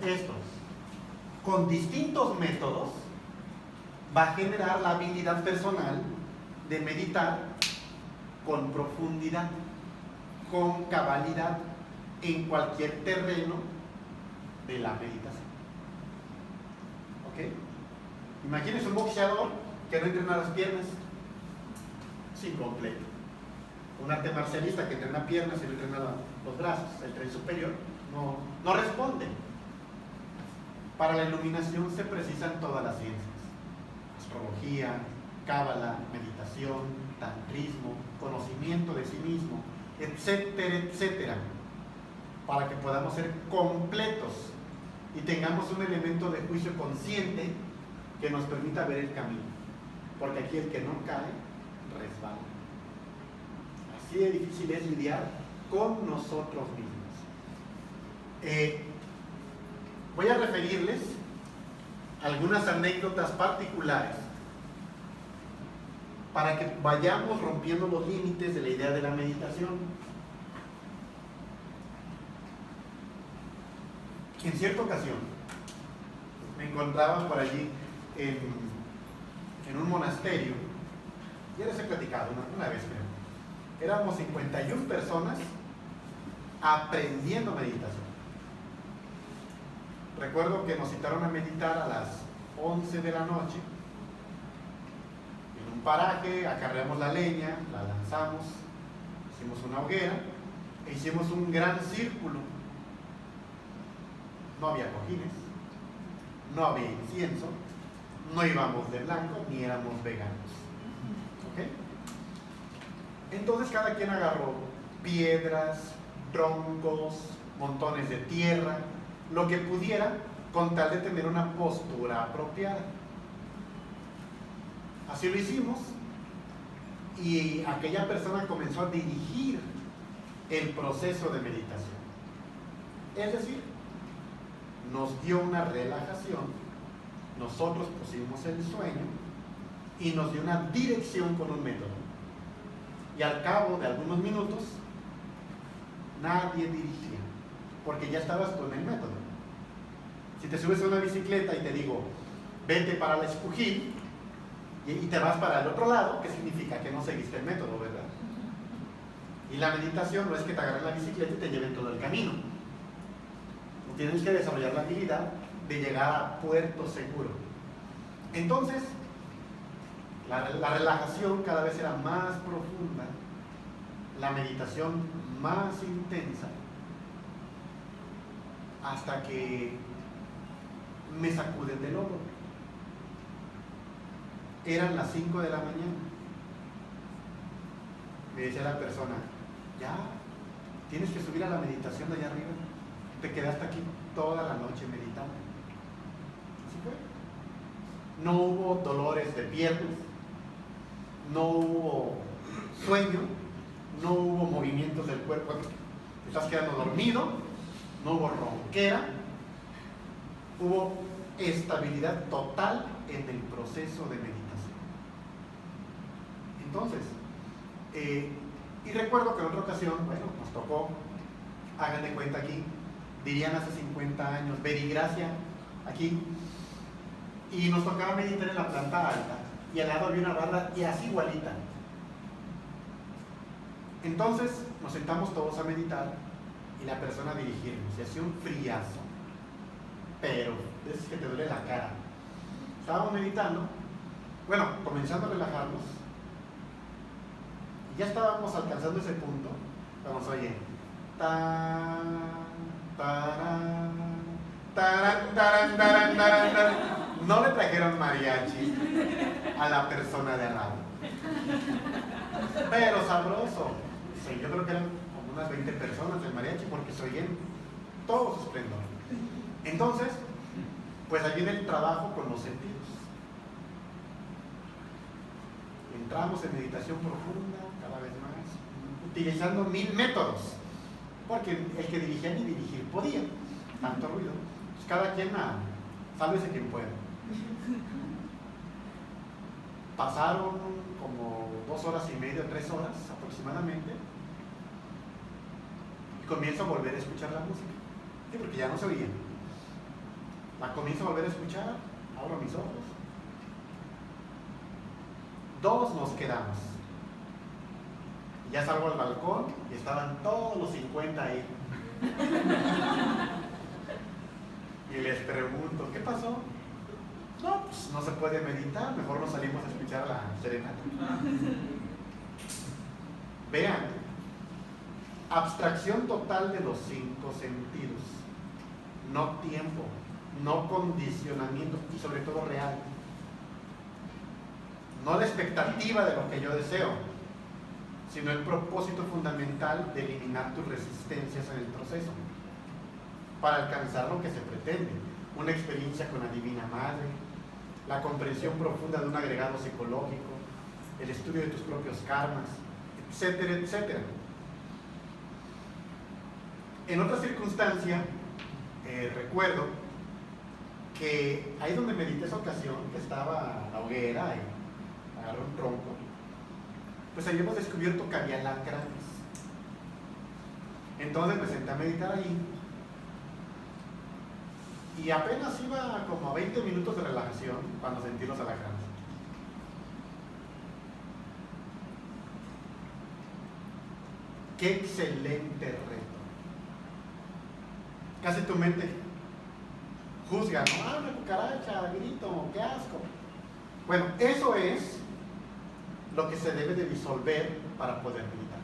A: con distintos métodos, va a generar la habilidad personal de meditar con profundidad, con cabalidad, en cualquier terreno de la meditación. ¿Ok? Imagínense un boxeador que no entrena las piernas. Es incompleto. Un arte marcialista que entrena piernas y no entrena los brazos, el tren superior, no responde. Para la iluminación se precisan todas las ciencias: astrología, cábala, meditación, tantrismo, conocimiento de sí mismo, etcétera, etcétera, para que podamos ser completos y tengamos un elemento de juicio consciente que nos permita ver el camino, porque aquí el que no cae, resbala. Así de difícil es lidiar con nosotros mismos. Voy a referirles algunas anécdotas particulares para que vayamos rompiendo los límites de la idea de la meditación. En cierta ocasión me encontraba por allí en un monasterio, ya les he platicado una vez, creo. Éramos 51 personas aprendiendo meditación. Recuerdo que nos citaron a meditar a las 11 de la noche en un paraje, acarreamos la leña, la lanzamos, hicimos una hoguera e hicimos un gran círculo. No había cojines, no había incienso, no íbamos de blanco ni éramos veganos. ¿Ok? Entonces cada quien agarró piedras, troncos, montones de tierra, lo que pudiera, con tal de tener una postura apropiada. Así lo hicimos y aquella persona comenzó a dirigir el proceso de meditación. Es decir, nos dio una relajación, nosotros pusimos el sueño y nos dio una dirección con un método. Y al cabo de algunos minutos, nadie dirigía, porque ya estabas tú en el método. Si te subes a una bicicleta y te digo, vete para la Espujil, y te vas para el otro lado, ¿qué significa? Que no seguiste el método, ¿verdad? Y la meditación no es que te agarres la bicicleta y te lleven todo el camino. Tienes que desarrollar la habilidad de llegar a puerto seguro. Entonces, la relajación cada vez era más profunda, la meditación más intensa, hasta que me sacuden del hombro. Eran las 5 de la mañana. Me decía la persona, ya, tienes que subir a la meditación de allá arriba. Te quedaste aquí toda la noche meditando. Así fue. No hubo dolores de piernas, no hubo sueño, no hubo movimientos del cuerpo. Te estás quedando dormido, no hubo ronquera, hubo estabilidad total en el proceso de meditación. Entonces, y recuerdo que en otra ocasión, bueno, nos tocó, hagan de cuenta aquí, dirían hace 50 años, verigracia, aquí, y nos tocaba meditar en la planta alta, y al lado había una barra y así igualita. Entonces nos sentamos todos a meditar y la persona a dirigirnos, y hacía un friazo, pero es que te duele la cara. Estábamos meditando, bueno, comenzando a relajarnos, Y ya estábamos alcanzando ese punto, vamos, oye, tan, tarán, tarán, tarán, tarán, tarán, tarán. No le trajeron mariachi a la persona de al lado, pero sabroso. Sí, yo creo que eran como unas 20 personas del mariachi porque se oyen todo su esplendor. Entonces, pues ahí viene el trabajo con los sentidos. Entramos en meditación profunda cada vez más, utilizando 1000 métodos, porque el que dirigía ni dirigir podía, tanto ruido. Pues cada quien sálvese quien pueda. Pasaron como 2 horas y media, 3 horas aproximadamente, y comienzo a volver a escuchar la música. Sí, porque ya no se oía. La comienzo a volver a escuchar, abro mis ojos. 2 nos quedamos. Y ya salgo al balcón y estaban todos los 50 ahí. Y les pregunto, ¿qué pasó? No, pues no se puede meditar, mejor nos salimos a escuchar la serenata. Vean, abstracción total de los 5 sentidos, no tiempo, no condicionamiento y sobre todo real. No la expectativa de lo que yo deseo, sino el propósito fundamental de eliminar tus resistencias en el proceso para alcanzar lo que se pretende, una experiencia con la Divina Madre, la comprensión profunda de un agregado psicológico, el estudio de tus propios karmas, etcétera, etcétera. En otra circunstancia, recuerdo que ahí donde medité esa ocasión, que estaba la hoguera y agarré un tronco, pues habíamos descubierto que había alacranes. Entonces me senté a meditar ahí y apenas iba como a 20 minutos de relajación cuando sentí los alacranes. ¡Qué excelente reto! Casi tu mente juzga, ¿no? ¡Ah, una cucaracha, grito, qué asco! Bueno, eso es lo que se debe de disolver para poder meditar.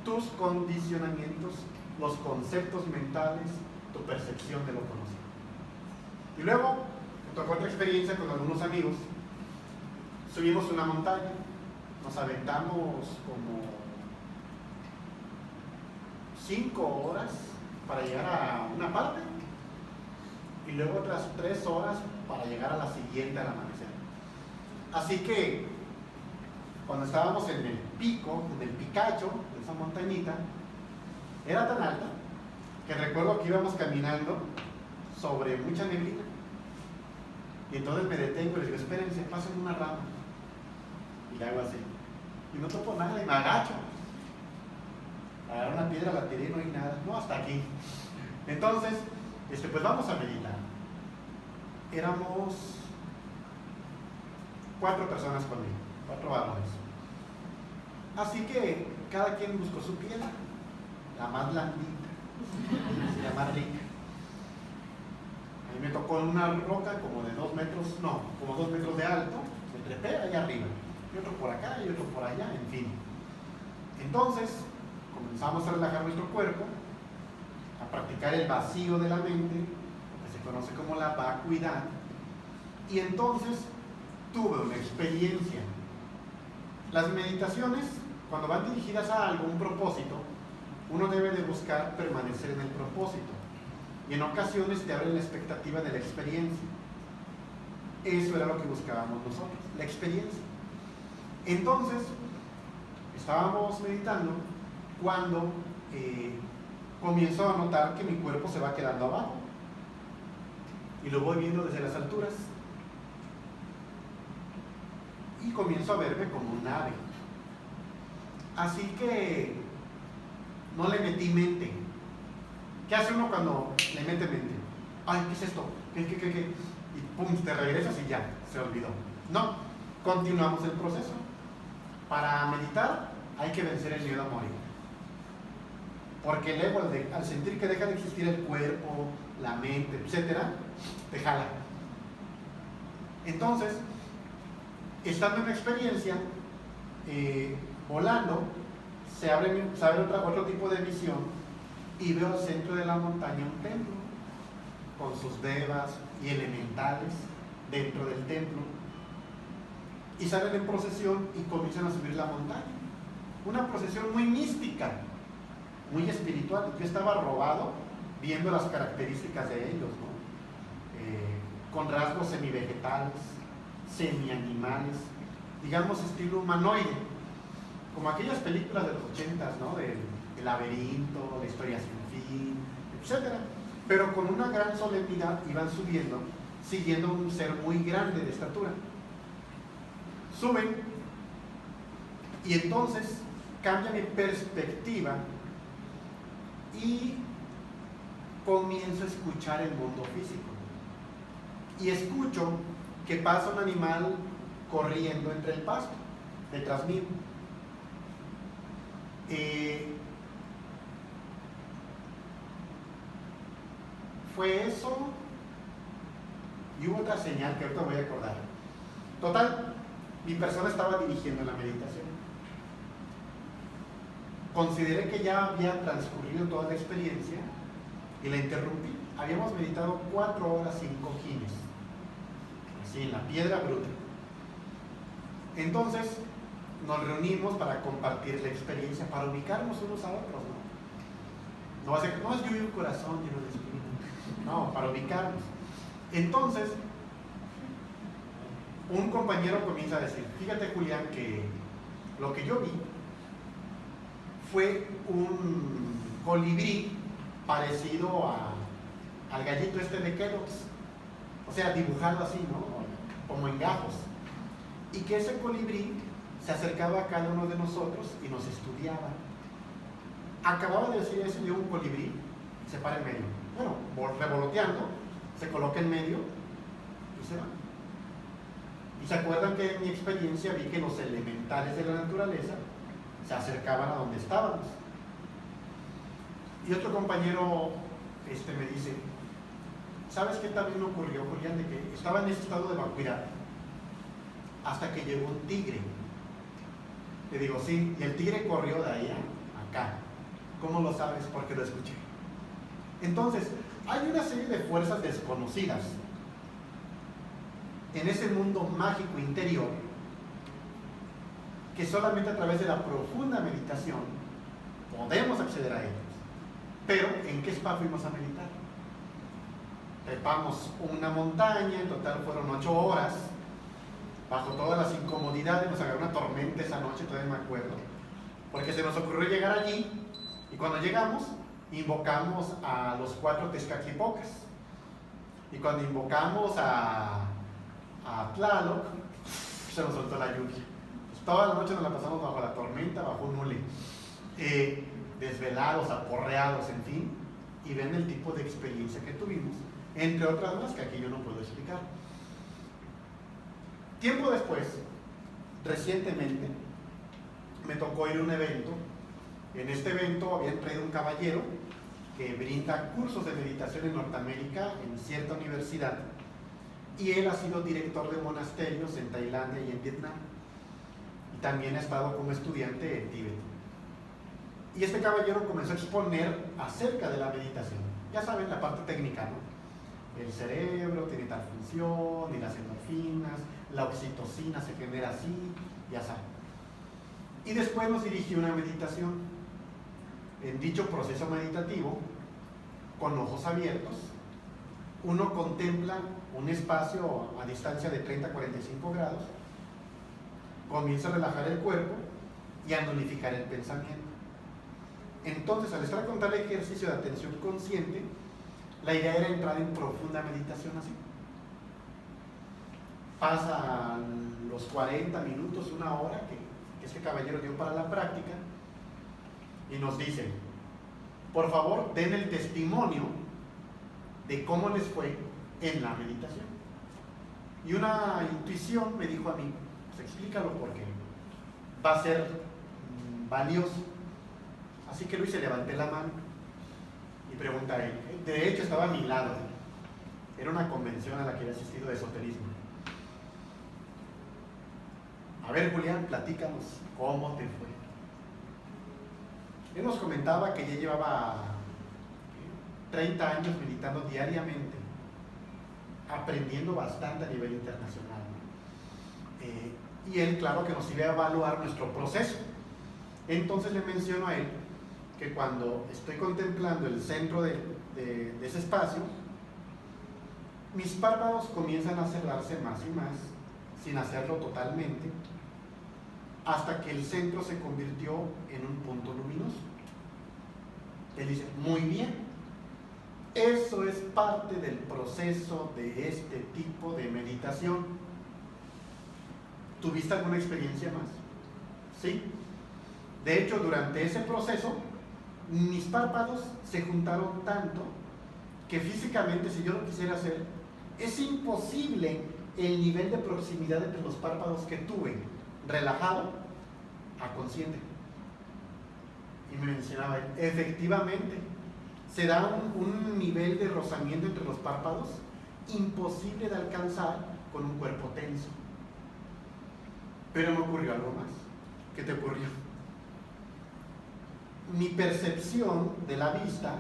A: Tus condicionamientos, los conceptos mentales, tu percepción de lo conocido. Y luego, me tocó otra experiencia con algunos amigos. Subimos una montaña, nos aventamos como 5 horas para llegar a una parte y luego otras 3 horas para llegar a la siguiente al amanecer. Así que cuando estábamos en el pico, en el picacho de esa montañita, era tan alta que recuerdo que íbamos caminando sobre mucha neblina y entonces me detengo y les digo, espérense, pasen una rama y le hago así y no topo nada y me agacho. Agarré una piedra, la tiré y no hay nada. No, hasta aquí. Entonces, pues vamos a meditar. Éramos 4 personas conmigo, 4 varones. Así que cada quien buscó su piedra, la más blandita, la más rica. A mí me tocó una roca como de 2 metros, no, como 2 metros de alto, me trepé allá arriba, y otro por acá y otro por allá, en fin. Entonces, comenzamos a relajar nuestro cuerpo, a practicar el vacío de la mente, que se conoce como la vacuidad, y entonces tuve una experiencia. Las meditaciones, cuando van dirigidas a algo, un propósito, uno debe de buscar permanecer en el propósito, y en ocasiones te abren la expectativa de la experiencia. Eso era lo que buscábamos nosotros, la experiencia. Entonces, estábamos meditando cuando comienzo a notar que mi cuerpo se va quedando abajo y lo voy viendo desde las alturas y comienzo a verme como un ave. Así que no le metí mente. ¿Qué hace uno cuando le mete mente? Ay, ¿qué es esto? ¿Qué? Y pum, te regresas y ya, se olvidó. No, continuamos el proceso. Para meditar hay que vencer el miedo a morir. Porque el ego, al sentir que deja de existir el cuerpo, la mente, etcétera, te jala. Entonces, estando en la experiencia, volando, se abre otro tipo de visión y veo al centro de la montaña un templo con sus devas y elementales dentro del templo, y salen en procesión y comienzan a subir la montaña. Una procesión muy mística, muy espiritual. Yo estaba robado viendo las características de ellos, ¿no? Con rasgos semivegetales, semianimales, digamos estilo humanoide, como aquellas películas de los 80s, ¿no? El laberinto, la historia sin fin, etc. Pero con una gran solemnidad iban subiendo, siguiendo un ser muy grande de estatura. Suben y entonces cambia mi perspectiva y comienzo a escuchar el mundo físico. Y escucho que pasa un animal corriendo entre el pasto, detrás mío. Fue eso y hubo otra señal que ahorita voy a acordar. Total, mi persona estaba dirigiendo la meditación. Consideré que ya había transcurrido toda la experiencia y la interrumpí. Habíamos meditado 4 horas sin cojines, así en la piedra bruta. Entonces nos reunimos para compartir la experiencia, para ubicarnos unos a otros, ¿no? No es lluvia un corazón lleno de espíritu, no, para ubicarnos. Entonces un compañero comienza a decir: fíjate, Julián, que lo que yo vi fue un colibrí parecido al gallito este de Kellogg's, o sea, dibujado así, ¿no? Como en gajos, y que ese colibrí se acercaba a cada uno de nosotros y nos estudiaba. Acababa de decir eso de un colibrí, se para en medio, bueno, revoloteando, se coloca en medio y se va. Y se acuerdan que en mi experiencia vi que los elementales de la naturaleza se acercaban a donde estábamos. Y otro compañero me dice: ¿sabes qué también ocurrió, Julián? De que estaba en ese estado de vacuidad hasta que llegó un tigre. Le digo: sí, y el tigre corrió de ahí a acá. ¿Cómo lo sabes? Porque lo escuché. Entonces, hay una serie de fuerzas desconocidas en ese mundo mágico interior que solamente a través de la profunda meditación podemos acceder a ellos. Pero, ¿en qué spa fuimos a meditar? Trepamos una montaña, en total fueron 8 horas, bajo todas las incomodidades. Nos agarró una tormenta esa noche, todavía me acuerdo, porque se nos ocurrió llegar allí, y cuando llegamos, invocamos a los 4 Tezcatlipocas, y cuando invocamos a Tlaloc, se nos soltó la lluvia. Pues toda la noche nos la pasamos bajo la tormenta, bajo un hule, desvelados, aporreados, en fin, y ven el tipo de experiencia que tuvimos, entre otras más que aquí yo no puedo explicar. Tiempo después, recientemente, me tocó ir a un evento. En este evento habían traído un caballero que brinda cursos de meditación en Norteamérica, en cierta universidad, y él ha sido director de monasterios en Tailandia y en Vietnam, y también ha estado como estudiante en Tíbet. Y este caballero comenzó a exponer acerca de la meditación. Ya saben, la parte técnica, ¿no? El cerebro tiene tal función, y las endorfinas, la oxitocina se genera así, ya saben. Y después nos dirigió una meditación. En dicho proceso meditativo, con ojos abiertos, uno contempla un espacio a distancia de 30 a 45 grados, comienza a relajar el cuerpo y a nulificar el pensamiento. Entonces, al estar con tal ejercicio de atención consciente, la idea era entrar en profunda meditación así. Pasan los 40 minutos, una hora que este caballero dio para la práctica, y nos dice: por favor, den el testimonio de cómo les fue en la meditación. Y una intuición me dijo a mí: pues explícalo, porque va a ser valioso. Así que lo hice, levanté la mano y pregunté a él. De hecho, estaba a mi lado. Era una convención a la que había asistido de esoterismo. A ver, Julián, platícanos, ¿cómo te fue? Él nos comentaba que ya llevaba 30 años meditando diariamente, aprendiendo bastante a nivel internacional. Y él, claro, que nos iba a evaluar nuestro proceso. Entonces le menciono a él que cuando estoy contemplando el centro de ese espacio, mis párpados comienzan a cerrarse más y más, sin hacerlo totalmente, hasta que el centro se convirtió en un punto luminoso. Él dice, muy bien, eso es parte del proceso de este tipo de meditación. ¿Tuviste alguna experiencia más? Sí. De hecho, durante ese proceso, mis párpados se juntaron tanto que físicamente, si yo lo quisiera hacer, es imposible el nivel de proximidad entre los párpados que tuve relajado a consciente. Y me mencionaba él, efectivamente, se da un nivel de rozamiento entre los párpados imposible de alcanzar con un cuerpo tenso. Pero me ocurrió algo más. ¿Qué te ocurrió? Mi percepción de la vista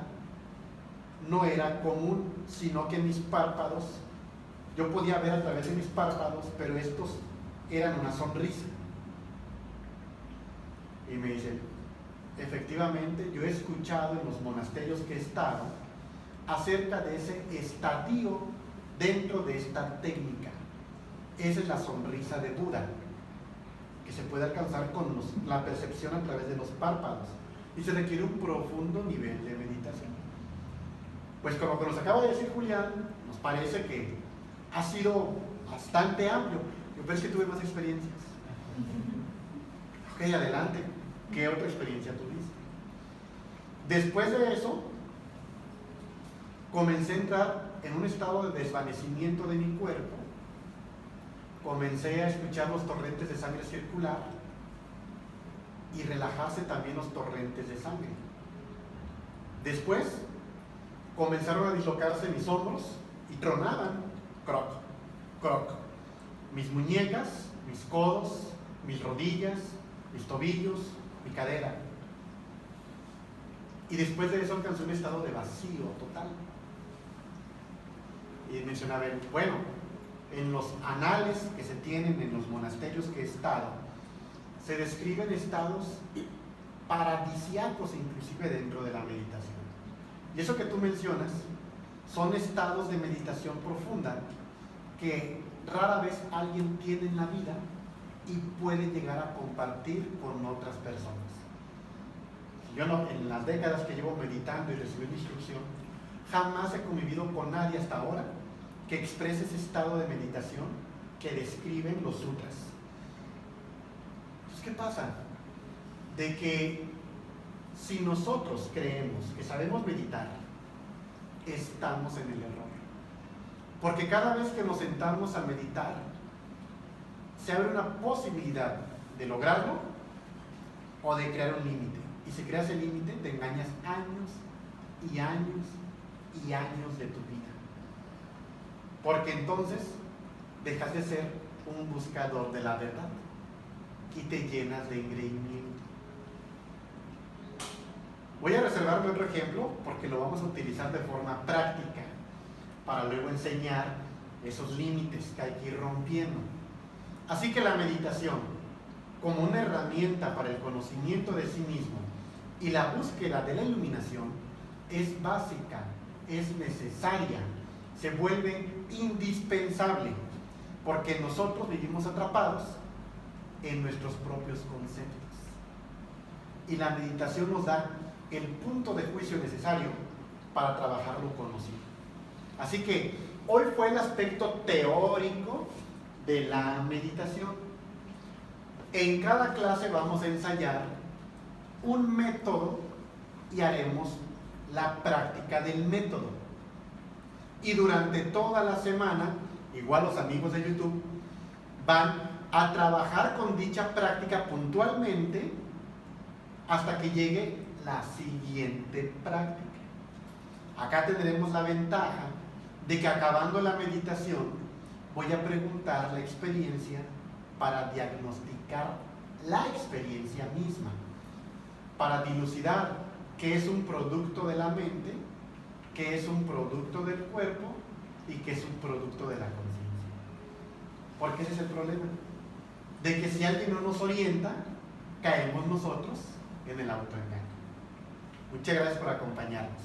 A: no era común, sino que mis párpados, yo podía ver a través de mis párpados, pero estos eran una sonrisa. Y me dice, efectivamente, yo he escuchado en los monasterios que he estado acerca de ese estadio dentro de esta técnica. Esa es la sonrisa de Buda, que se puede alcanzar con la percepción a través de los párpados. Y se requiere un profundo nivel de meditación. Pues como que nos acaba de decir Julián, nos parece que ha sido bastante amplio. Yo pensé que tuve más experiencias. Ok, adelante. ¿Qué otra experiencia tuviste? Después de eso, comencé a entrar en un estado de desvanecimiento de mi cuerpo. Comencé a escuchar los torrentes de sangre circular y relajarse también los torrentes de sangre. Después comenzaron a dislocarse mis hombros y tronaban, croc, croc, mis muñecas, mis codos, mis rodillas, mis tobillos, mi cadera. Y después de eso alcancé un estado de vacío total. Y mencionaba, bueno, en los anales que se tienen en los monasterios que he estado, se describen estados paradisíacos inclusive dentro de la meditación. Y eso que tú mencionas son estados de meditación profunda que rara vez alguien tiene en la vida y puede llegar a compartir con otras personas. Yo no, en las décadas que llevo meditando y recibiendo instrucción, jamás he convivido con nadie hasta ahora que exprese ese estado de meditación que describen los sutras. Entonces, ¿qué pasa? De que si nosotros creemos que sabemos meditar, estamos en el error. Porque cada vez que nos sentamos a meditar, se abre una posibilidad de lograrlo o de crear un límite. Y si creas el límite, te engañas años y años y años de tu vida. Porque entonces dejas de ser un buscador de la verdad y te llenas de engreimiento. Voy a reservarme otro ejemplo porque lo vamos a utilizar de forma práctica para luego enseñar esos límites que hay que ir rompiendo. Así que la meditación, como una herramienta para el conocimiento de sí mismo y la búsqueda de la iluminación, es básica, es necesaria, se vuelve indispensable, porque nosotros vivimos atrapados en nuestros propios conceptos. Y la meditación nos da el punto de juicio necesario para trabajar lo conocido. Así que hoy fue el aspecto teórico de la meditación. En cada clase vamos a ensayar un método y haremos la práctica del método. Y durante toda la semana, igual los amigos de YouTube van a trabajar con dicha práctica puntualmente hasta que llegue la siguiente práctica. Acá tendremos la ventaja de que acabando la meditación voy a preguntar la experiencia para diagnosticar la experiencia misma, para dilucidar qué es un producto de la mente, qué es un producto del cuerpo y qué es un producto de la conciencia. Porque ese es el problema. De que si alguien no nos orienta, caemos nosotros en el autoengaño. Muchas gracias por acompañarnos.